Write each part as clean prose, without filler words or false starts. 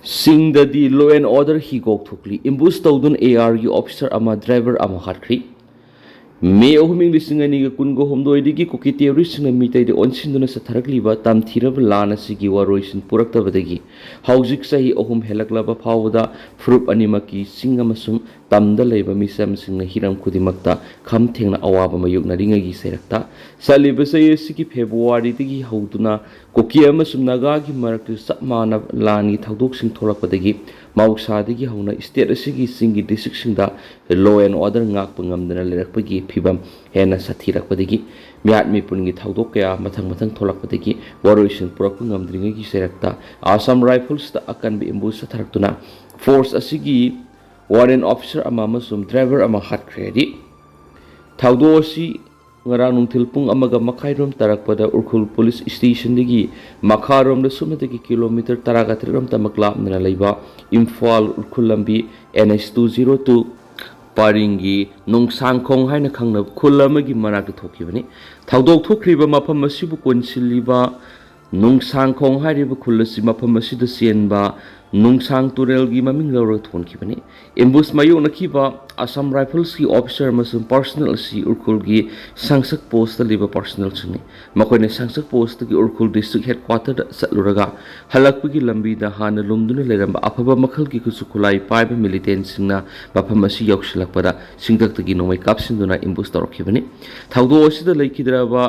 Singdadi law and order hi gok thukli imbus tawdun ARU officer ama driver ama hatkhiba May ohuming lisingani ga kungo homdoi digi kuki theory singa Meetei de onsinduna sa tharakliba tam thirab lana sigi waroisin puraktabadagi hauzik sahi ohum helaklaba phawada frup animaki singa masum tamda leiba misam singa hiram kudimakta kham thengna awaba mayukna ringagi serakta saliba sai sigi February digi hauduna kuki amasum naga gi maraktu sapmana lani thaudok sing thorakpadagi Mausadagi hauna state asigi singi district singda law and order ngak pangamdana lerakpagi phibam hena sathirakpadagi miat mipungi thaudok kaya mathang tholakpadagi waroisin purak pangamdringagi serakta Assam Rifles ta akan bi imbu satharaktuna force asigi warrant officer ama amasum driver ama hatkhiba thaudo si ngarang nungthil pung amaga makhairom tarakpada urkhul police station digi makharom da sumnatagi kilometer taragathram tamakla nana leiba Imphal urkhul lambi NH202 paringi nungsangkhong haina khangna khulamagi manak thokibani thaudok thokriba mafam masibu konsiliba nungsangkhong hairiba khulasi mafam masida senba nungsang turelgi maming lawra thonkibani embus mayu nakhiba Assam Rifles ki officer masum personal si urkhul gi sangsak post liba personal chuni makoine sangsak post ki urkhul district headquarter satluraga halakpagi lambi da hana lumduna leramba afaba makhal ki kusukulai paiba militant singna mafam asi yauksilakpada singdak tagi nomai kapsinduna embus torokhibani thaudo osida leikidraba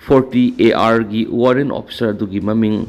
40 AR gi warrant officer dugi maming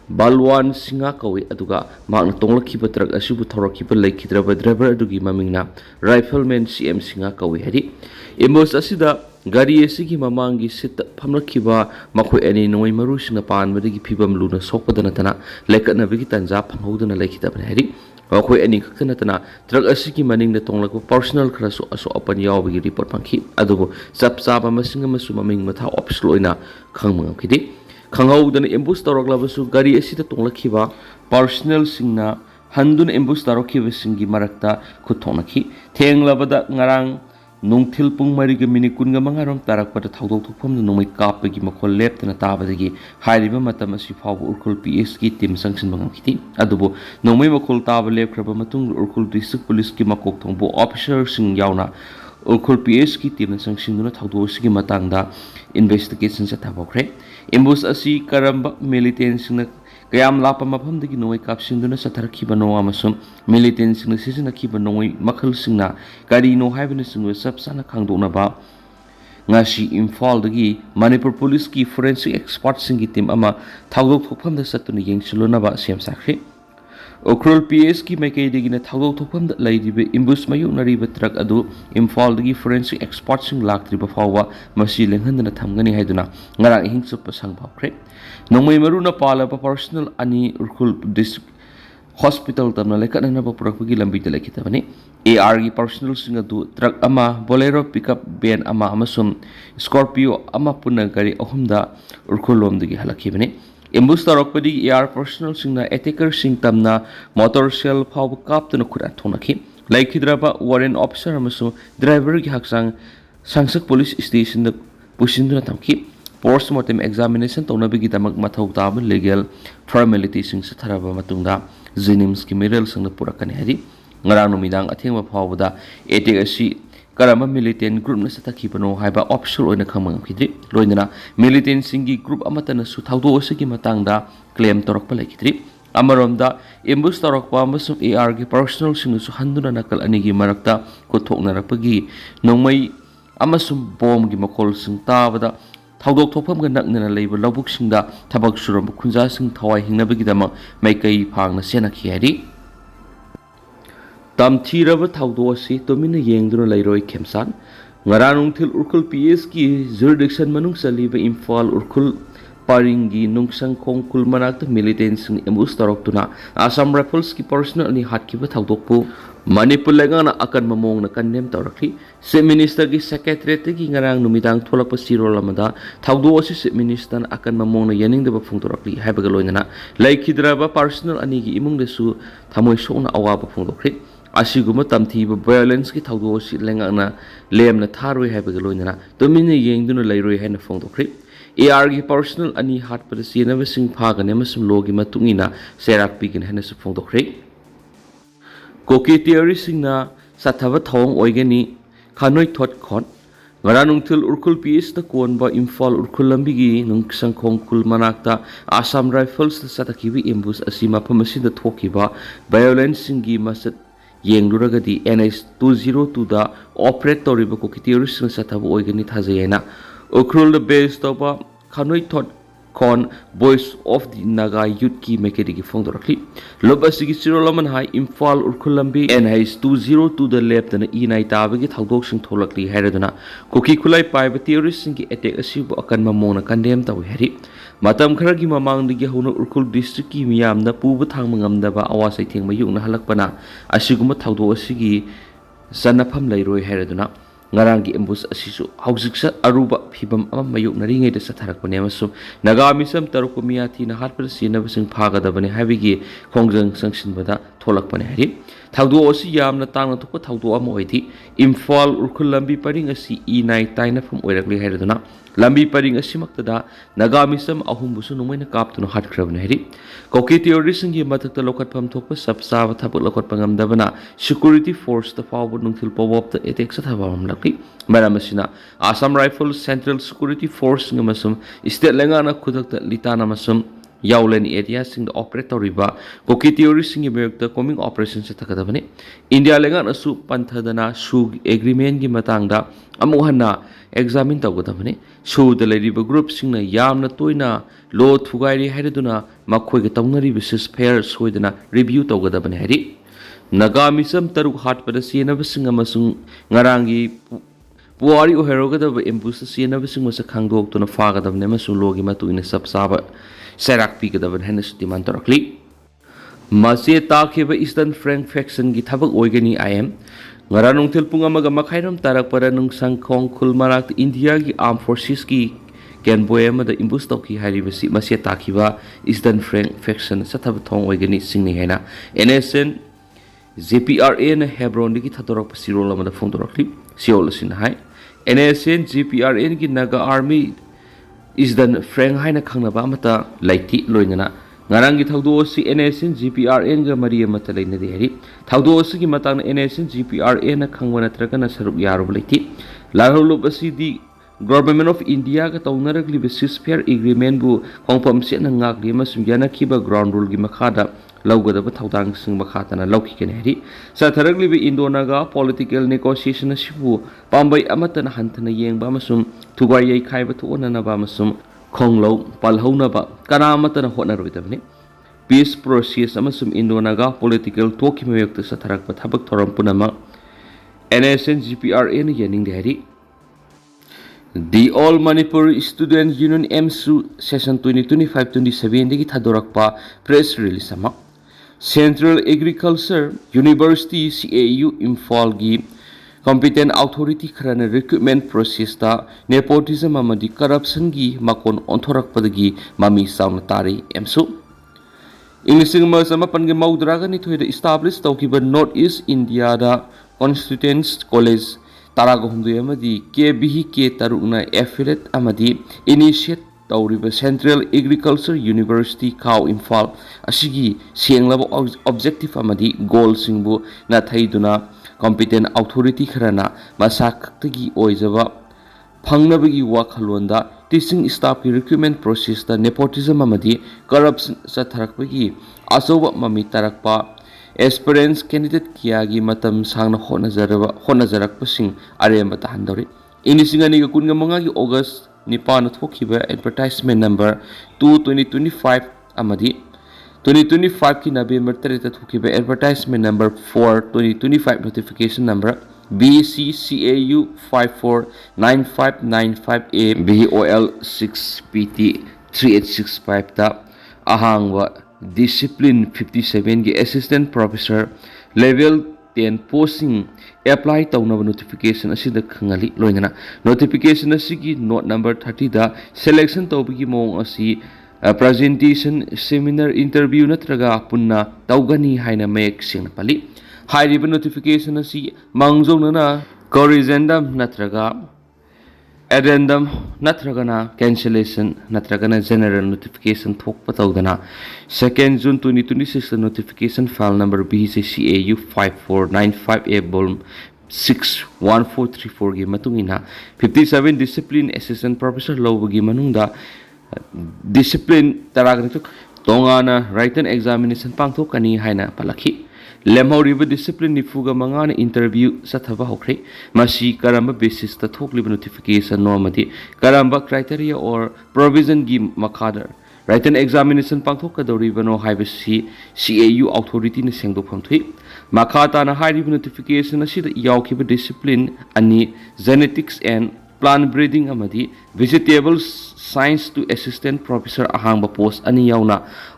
Balwan singa kawi aduga magna tonglakiba truck asibu thorokiba laikhidraba driver adugi mamingna rifleman CM singa kawi hari embus asida gari asigi mamangi sit phamlakiba makhoi ani noi maru singa panbadagi phibam luna sokpadana tana laikatna bigi tanja phanghoduna laikhidabani hari makhoi ani khaktana tana truck asigi maningna tonglakba personal kharasu aso apan yawbagi report pangki adubu chapchaba masinga masu maming matha office loina khangmang khidi Khanghaudana embus toroklabasu gari asida tonglakhiba personal singna handuna embus tarokhiba singi marakta khuthonakhi thenglabada ngarang nungthil pung mariga minikunga mangarom tarakpada thaudok thokpham nomai kapagi makhol leptana tabadagi hairiba matam asi phawu urkhul PS ki team sanction bangakiti adubu nomai makhol taba lepkraba matung urkhul district police ki makok thongbo officer sing yauna urkhul PS ki team sanction duna thaudo sigi matangda investigation sa thabokre embus asi karamba militant singna kayam lapa mafam dagi noi kapsinduna satharakhiba no amasum militant singna sisinakhiba noi makhal singna kari no haibana singwa sapsana khangdona ba ngasi Imphal dagi Manipur police ki forensic expert singi team ama thawdok thokpham da satuna yengsilona ba sem sakhe Okrul PS ki maikei dagi na thawdok thokpham da laidibe imbus mayu nariba truck adu Imphal dagi forensic expert sing laktriba phawwa masi lenghandana thamgani haiduna ngarang hing sup sang phawkhre nongmai maruna palaba personal ani urkhul district hospital tamna lekatna ba purakpagi lambi da lekhitabani AR gi personal sing adu truck ama bolero pickup van ama amasum Scorpio ama punna gari ahumda urkhul lomdagi halakhibani embus tarokpadi AR personal singna attacker sing tamna motor cell phaw kaptuna khura thonakhi laikhidraba warrant officer amasu driver gi haksang sangsak police station da pusinduna tamki postmortem examination tonabigi damak mathau tab legal formalities sing satharaba matungda jenims ki medal sangna purakani hari ngarang numidang athengba phawda attack asi karama militant group na sathakibano haiba officer oina khamang khidri loinana militant singi group amatana su thaudo osigi matangda claim torokpa laikhidri amaromda embus torokpa amasung AR gi personal singu su handuna nakal anigi marakta kothoknarakpagi nongmai amasung bom gi makol sing tabada thawdok thokpham ga naknana leiba lobuk singda thabak suram khunja sing thawai hingnabagi dama maikai phangna senakhi hari Tamthiraba thaudo asi tomina yengduna lairoi khemsan ngaranung thil urkhul PS ki jurisdiction manung saliba Imphal urkhul paringi nungsang khongkul manakta militant sing embus taroktuna Assam Rifles ki personal ni hatkhiba thaudokpu Manipur lengana akan mamong na kandem tawrakhi se minister ki secretary ki ngarang numidang tholakpa sirol amada thaudo asi se minister akan mamong na yaning deba phungtorakli haibaga loinana laikhidraba personal ani gi imung desu thamoi sona awaba phungdokri asiguma tamthiba violence ki thaudo si lengana lemna tharoi haibaga loinana tomina yengduna lairoi haina phongdokri AR gi personal ani hat pada sienabasing phagane amasung law gi matungina serak pigin hanasu phongdokre koki theory singna sathaba thawng oigani khanoi thot khon Ngaranungtil urkul PS ta konba Imphal urkul lambigi nung sangkhong kul manakta Assam Rifles ta satakhibi ambush asi mafam asida thokiba violence singi masat yengluragadi NS 202 da operate toriba ko terrorist na sathaba oigani thajayena ukrul the base toba khanoi thot kon voice of the Naga youth ki mekedi ki phongdorakli lobasi ki sirolaman hai Imphal urkhulambi NH 202 the left na inai tabe ki thaudok sing tholakli hairaduna koki khulai paiba terrorist sing ki attack asibu akan mamona condemn tawi hari matam khara gi mamang digi hono urkhul district ki miyam na pubu thangma ngamdaba awasai thengma yungna halakpana asiguma thaudok asigi sanafam lairoi hairaduna ngarangi ambush asisu haujiksa aruba phibam ama mayuk naringai da satharakpane amasum nagamisam taruk miyathi na hatpar sinabasing phagadabane habigi khongjang sangsinbada tholakpane hari thaudo osi yamna tangna thokpa thaudo ama oidi Imphal urkhul lambi paring asi E9 taina phum oirakli haiduna lambi paring asimaktada nagamisam ahumbusu numaina kaptuna hatkrabne hari koki terrorist ngi matakta lokatpham thokpa sabsaba thabuk lokatpa ngamdabana security force ta fawbur nungthil pawop ta attack sathabam lakli maramasina Assam Rifles Central Security Force ngamasum state lengana khudakta litana masum Yaulen area sing the operator riba koki terrorist sing berta coming operations takadabane India lengan asu panthadana su agreement gi matangda amuhanna examine tawgadabane su the riba group sing na yamna toina law thugairi haiduna makhoi ga tawnari business fair soidana review tawgadabane hari nagamisam taruk hat pada sienabasing amasung ngarangi puari oherogadaba ambush sienabasing masa khangdok tuna fagadabne masu logi matuina sabsaba serak pigadaban hanas demand torakli mase takhiba Eastern Frank faction gi thabak oigani IM ngaranung thilpung amaga makhairam tarak para nung sangkhong khulmarak India gi armed forces ki kenboy amada imbush toki haribasi mase takhiba Eastern Frank faction sathab thong oigani singni hena NSN JPRA na Hebron gi thatorak pasirol amada phone torakli siol sin hai NSN JPRA gi Naga army Isdan Frank haina khangnaba amata laiti loinana ngarangi thaudo si NSN GPRN ga mari amata leina de hari thaudo si gi matang NSN GPRN na khangwana tragana sarup yarub laiti larhulup asi di Government of India ka tawnaragli basis fair agreement bu khongpam se na ngakli masum yana khiba ground rule gi makhada laugadaba thaudang sing makhatana lauki ken hari sa tharagli bi Indonaga political negotiation asibu pambai amatana hantana yengba masum thugai yai khaiba thona ba masum khonglo palhona ba kanamatana honaroidabne peace process amasum Indonaga political toki mayakta sa tharakpa thabak thoram punama NSN GPRN yaning de hari The All Manipur Student Union MSU Session 2025-27 digi thadorakpa press release ama Central Agriculture University CAU Imphal gi competent authority kharana recruitment process ta nepotism amadi corruption gi makon onthorakpadagi mami sauna tari MSU English ma sama pan gi maudraga ni thoida establish tawkiba North East India da Constituents College Taraga humdu amadi KBK taruna affiliate amadi initiate tawriba Central Agriculture University Khau Imphal asigi senglaba objective amadi goal singbu na thaiduna competent authority kharana masaktagi oijaba phangnabagi wakhalonda teaching staff ki recruitment process ta nepotism amadi corruption satharakpagi asoba mami tarakpa aspirants candidate kiagi matam sangna honajarakpasing aremba tahandori inisingani ga kunga manga gi August nipana thokiba advertisement number 2/2025 amadi 2025 ki November 3 ta thokiba advertisement number 4/2025 notification number BCCAU 549595A BOL 6PT 3865 ta ahangwa Discipline 57 gi Assistant Professor Level 10 posting apply tawnaba notification asida khangali loinana notification asigi note number 30 da selection tawbigi mong asi presentation seminar interview natraga punna tawgani haina mek sing pali hairiba notification asi mangjona corrigendum natraga addendum natragana cancellation natragana general notification thokpa tawdana 2nd June 2026 notification file number BCCAU 5495A volume 61434 gi matungina 57 discipline assistant professor lawgi manungda discipline taragna tongana written examination pangthokani haina palakhi lemhoriba discipline nifuga mangana interview sathaba houkhre masi karamba basis ta thokliba notification normati karamba criteria or provision gi makadar written examination pangthokadoribano haibasi CAU authority na sengdopham thui makata na hairiba notification asida yaukhiba discipline ani genetics and plant breeding amadi vegetable science to assistant professor ahangba post ani yauna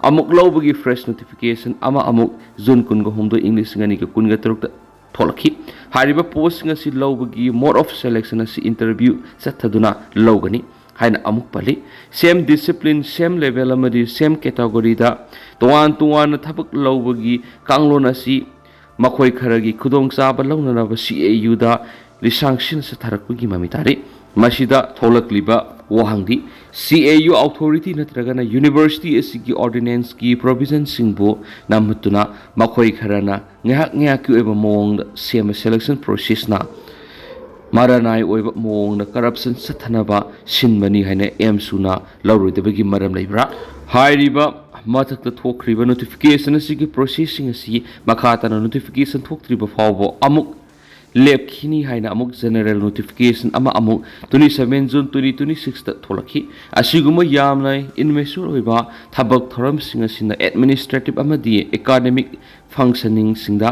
amuk lawbagi fresh notification ama amuk June kungo homdo English ngani ka kunga tarukta tholakhi hariba post ngasi lawbagi mode of selection asi interview sathaduna lawgani haina amuk pali same discipline same level amadi same category da tuan thabak lawbagi kanglon asi makhoi kharagi khudong chaba lawnana ba CAU da lisangsin sa tharakpagi mamitari masida tholakliba wahangdi CAU authority natragana university asigi ordinance ki provision singbo namutuna makhoi kharana ngahak ki oiba mong sema selection process na maranai oiba mong corruption sathanaba sinbani haina emsuna lawroidabagi maram leibra hairiba mathakta thokriba notification asigi processing asi makhata na notification thoktriba fawbo amuk lepkhini haina amuk general notification ama amuk 27 June 2026 ta tholakhi asiguma yamnai inmesur oiba thabak thoram singa sina administrative amadi academic functioning singda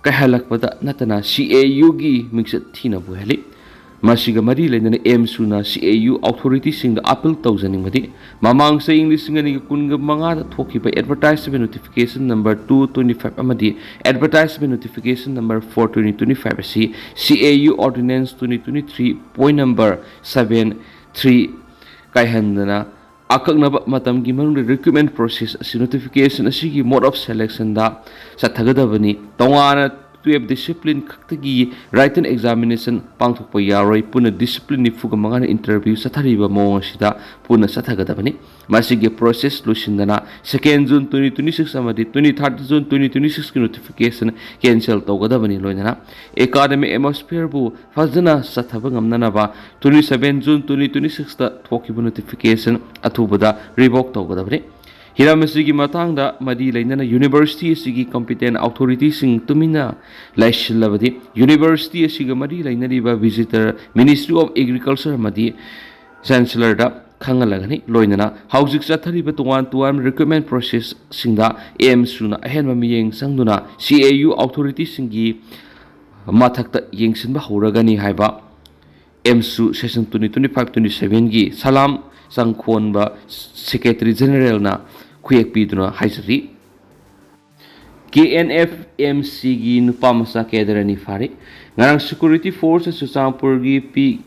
kahalakpada natana CAU gi mixat thina buhali masiga mari lena emsuna CAU authority singda appeal tawjaning madi mamang sa English ngani kunga manga da thokiba advertisement notification number 225 amadi advertisement notification number 42025 asi CAU ordinance 2023 point number 73 kaihandana akaknaba matam gi manung recruitment process asi notification asigi mode of selection da sathagadabani tongana 12 discipline kaktagi written examination pangthokpa yaore puna discipline ni fuga mangana interview sathariba mong sida puna sathagadabani masigi process lusindana 2nd June 2026 amadi 23rd June 2026 ki notification cancel tawgadabani loinana academic atmosphere bu fazana sathaba ngamnana ba 27 June 2026 ta thokiba notification athubada revoke tawgadabani hiramasi matangda madi lainana university asigi competent authority sing tumina laishilabadi university asiga madi lainariba visitor ministry of agriculture madi chancellor da khangalagani loinana housing sathariba tuan recruitment process singda suna ahen mamiyeng sangduna CAU authority singi mathakta yengsinba horagani haiba su session 2025-27 gi salam sangkhonba secretary general na kuyek piduna haisari KNFMC gi nupamasa kedarani fari ngarang security force Susampur gi P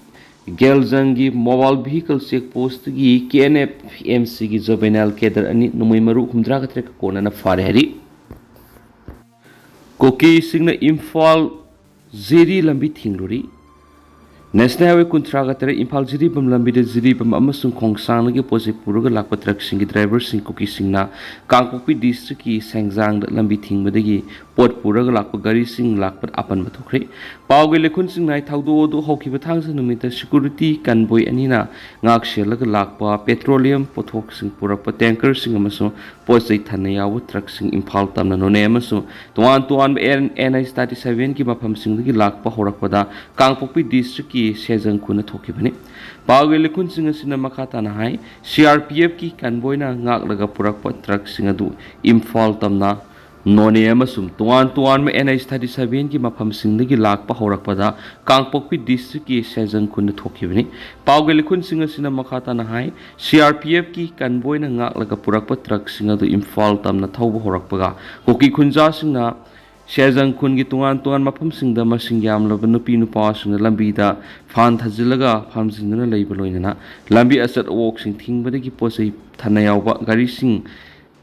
Gelzangi mobile vehicle check post gi KNFMC gi juvenile kedar ani numai maru humdra katre kona na fari hari koki singna Imphal zeri lambi thingluri National Highway Kuntragatara Imphal Jiribam Lambida Jiribam Amasung Khongsang gi pose puruga lakpa truck singi driver sing koki singna Kangpokpi district ki Sangjang lambi thingbadagi pot puraga lakpa gari sing lakpa apan mathokre pawge lekhun sing nai thaudo do hokiba thangsa numita security convoy anina ngak selaga lakpa petroleum pothok sing purakpa tanker sing amasung posai thana yawu truck sing Imphal tamna none amasung tuan NI37 ki mafam singdagi lakpa horakpada Kangpokpi district ki sejang kuna thokibani pawge lekhun sing asina makata na hai CRPF ki convoy na ngak laga purakpa truck sing adu Imphal tamna none amasum tuan me NI37 ki mafam singdagi lakpa horakpada Kangpokpi district ki sejang kuna thokibani pawge lekhun sing asina makata na hai CRPF ki convoy na ngak laga purakpa truck sing adu Imphal tamna thauba horakpaga koki khunja singna Sejang kun gi tuan mafam singda masing yamlaba nupi nupa singna lambi da fan thajilaga pham singna leiba loinana lambi asat walk sing thingbadagi posai thana yawba gari sing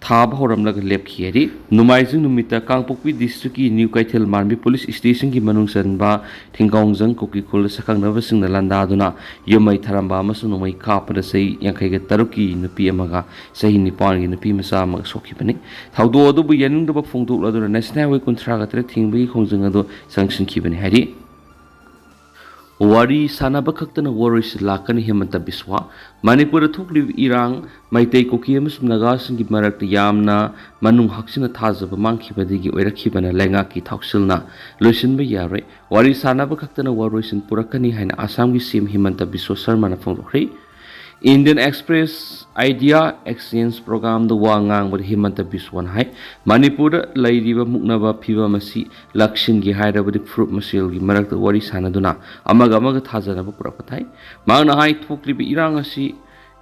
थाब होरमलग लेपखियरी नुमाइजिंग नुमिता Kangpokpi district की new Kaithal Manbi police station की मनुंग चनबा थिंगांगजंग cookie खुल सखंगनबसिंग लंदादुना यमई थरंबा अमसुंग नुमई कापदा सही यांखैगे तरुकी नुपी अमगा सही निपान की नुपी मसा अमग सोखिबनी थाउदो अदुबु यनिंगदब फोंदोकलदुना national वे कुंथ्रागा tere थिंगबी खोंजंग अदो संगसिनखिबनी हारि वारी सानब खक्तन वरिस लाकन हेमंत बिस्वा मणिपुर थोकलिब इरांग मैतेई-कुकी अमसुंग नागासिंग की मरक्त यामना मनुंग हक्सिना थाजब मांखिबदिगी ओइरखिबना लेंगाकी थाउसिलना लोइसिनबा यारे वारी सानब खक्तन वरिसन पुरकनी हाइना आसाम की सीएम हेमंत बिस्वा शर्मा फोंदोखरि Indian Express idea exchange program द वांगांग बद हेमंत बिस्वन हाय मणिपुर लैरिबा मुक्नबा फिबा मसी लक्षिन की हायरबदि फ्रुप मसेल की मरक्त वरी सानदुना अमग थाजनबा पुरकथाय मांगना हाय थोकलिबि इरांग असि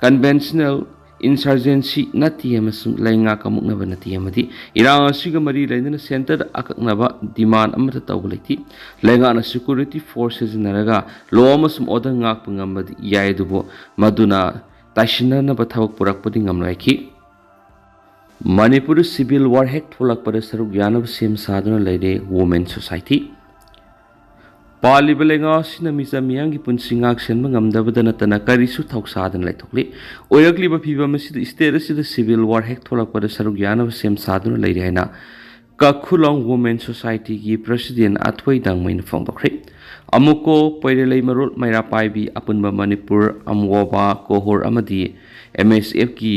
कन्वेंशनल इंसर्जेंसी नती अमसुंग लैंगा का मुक्नबा नती अमदि इरांग असिगा मरी लैनना सेंटर अककनबा डिमांड अमत तौब लैति लैंगा ना सिक्योरिटी फोर्सेस नरगा लो अमसुंग order ngakpa ngambadi yaedubo maduna ताइसिननबा थबक पुरकपदि ngamlaiki मणिपुर सिविल वार हेक थोलकपद सरुक यानब सेम सादुना लैरे वुमेन सोसाइटी पालिबा लेंगा सिना मिजा मियांगी पुनसि ngaksenba ngamdabada natana karisu thausadan laithokli oirakliba phiba masida state asida civil war hek tholakpada saruk yanaba sem saduna leire haina Khudong women society की president अथोई दांगमैन फोंदोखरि अमुको पैरेलै मरुल मैरा पाइबी अपुनबा मणिपुर अमगोबा कोहोर अमदि MSF की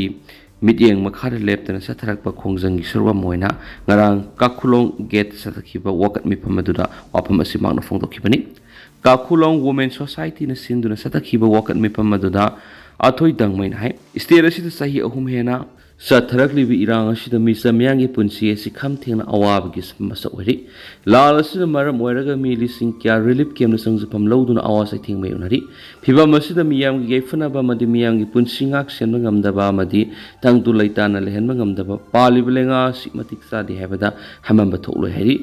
मिटिंग मखार लेप्तन सथरकपा खोंजंगी सुरवा मोइना ngarang Khudong gate सथखिबा वकत मिफम अदुदा वाफम असि मांगना फोंदोखिबनि Khudong women society na sinduna सथखिबा वकत मिफम अदुदा अथोई दांगमैन हाय स्टेट असिदा सही अहुम हेना सथरकलिबि इरांग असिदा मिसा मियांगी पुनसि असि खमथेंना अवाबगी समसा ओइरि लाल असिदा मरम ओइरगा मी लिसिंग क्या रिलीफ केमना संजफम लौदुना आवासै थेंमै उनरि फिबम असिदा मियांगी गेफनबा मदि मियांगी पुनसि ngak senba ngamdaba madi tangtu laitana lehenba ngamdaba paliba lenga si matik sadi habada hamamba thoklo heri